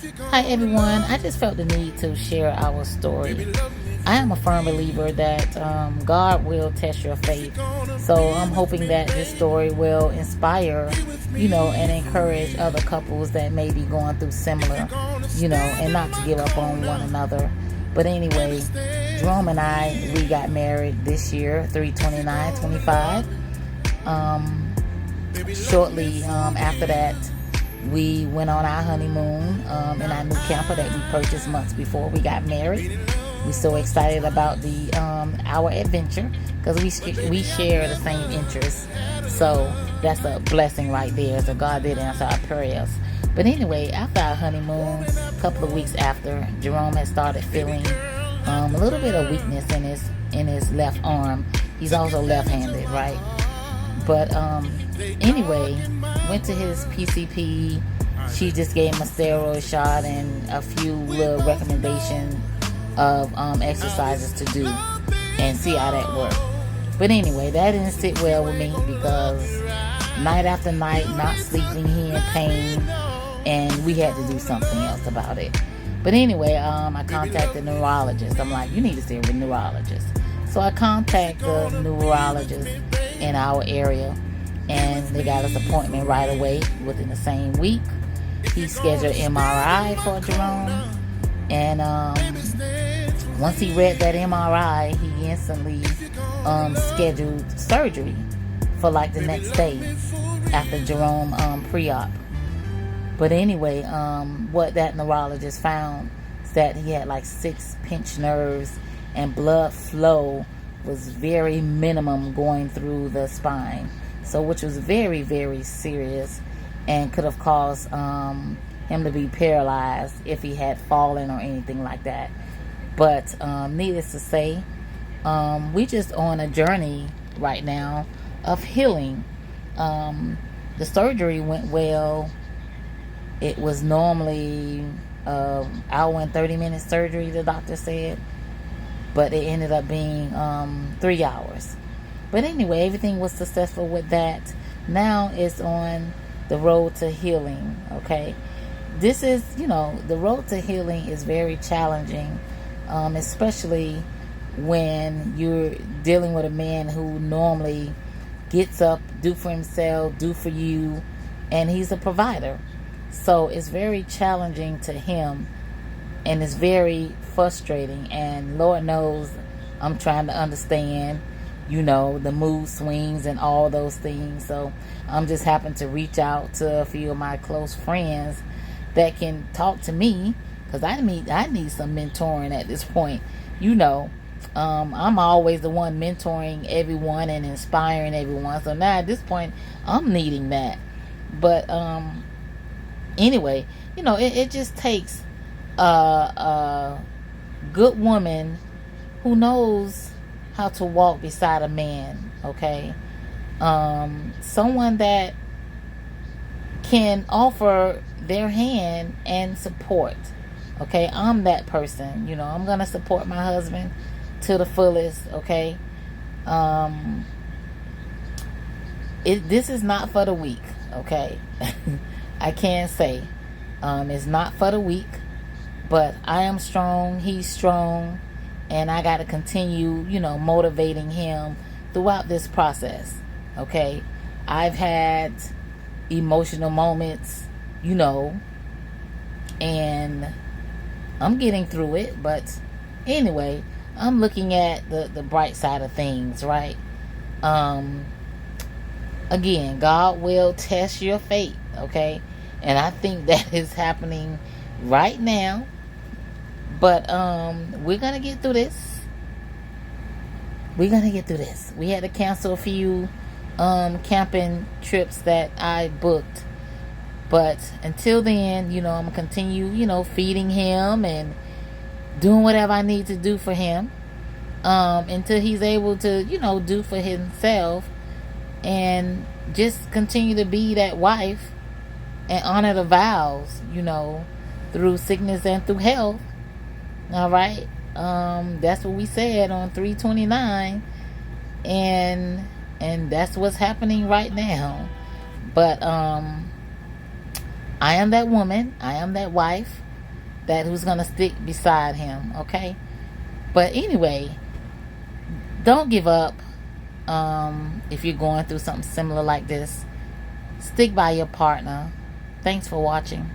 Hi everyone, I just felt the need to share our story. I am a firm believer that God will test your faith. So I'm hoping that this story will inspire, and encourage other couples that may be going through similar, and not to give up on one another. But anyway, Jerome and I, we got married this year, 3/29/25. Shortly after that, we went on our honeymoon in our new camper that we purchased months before we got married. We're so excited about the our adventure because we share the same interests. So that's a blessing right there. So God did answer our prayers. But anyway, after our honeymoon, a couple of weeks after, Jerome had started feeling a little bit of weakness in his left arm. He's also left-handed, right? But anyway, went to his PCP. She just gave him a steroid shot and a few little recommendations of exercises to do and see how that worked. But anyway, that didn't sit well with me because night after night, not sleeping, he in pain, and we had to do something else about it. But anyway, I contacted the neurologist. I'm like, you need to see a neurologist. So I contacted the neurologist in our area, and they got us an appointment right away within the same week. He scheduled MRI for Jerome, and once he read that MRI, he instantly scheduled surgery for like the next day after Jerome pre-op. But anyway, what that neurologist found is that he had like 6 pinched nerves, and blood flow was very minimum going through the spine. So which was very, very serious and could have caused him to be paralyzed if he had fallen or anything like that. But needless to say, we just on a journey right now of healing. The surgery went well. It was normally hour and 30-minute surgery, the doctor said, but it ended up being 3 hours. But anyway, everything was successful with that. Now it's on the road to healing. Okay, this is, the road to healing is very challenging, especially when you're dealing with a man who normally gets up, do for himself, do for you, and he's a provider. So it's very challenging to him, and it's very frustrating. And Lord knows I'm trying to understand, the mood swings and all those things. So I'm just happen to reach out to a few of my close friends that can talk to me, because I need some mentoring at this point. I'm always the one mentoring everyone and inspiring everyone. So now at this point, I'm needing that. But anyway, it just takes a good woman who knows how to walk beside a man, okay? Someone that can offer their hand and support, okay? I'm that person, I'm going to support my husband to the fullest, okay? This is not for the weak, okay? I can't say. It's not for the weak, but I am strong, he's strong, and I got to continue, motivating him throughout this process, okay? I've had emotional moments, and I'm getting through it, but anyway, I'm looking at the bright side of things, right? Again, God will test your faith, okay? And I think that is happening right now. But we're going to get through this. We're going to get through this. We had to cancel a few camping trips that I booked. But until then, I'm going to continue, feeding him and doing whatever I need to do for him until he's able to, do for himself, and just continue to be that wife and honor the vows, through sickness and through health. All right. That's what we said on 3/29, and that's what's happening right now. But I am that woman, I am that wife that who's gonna stick beside him. Okay. But anyway, don't give up. If you're going through something similar like this, stick by your partner. Thanks for watching.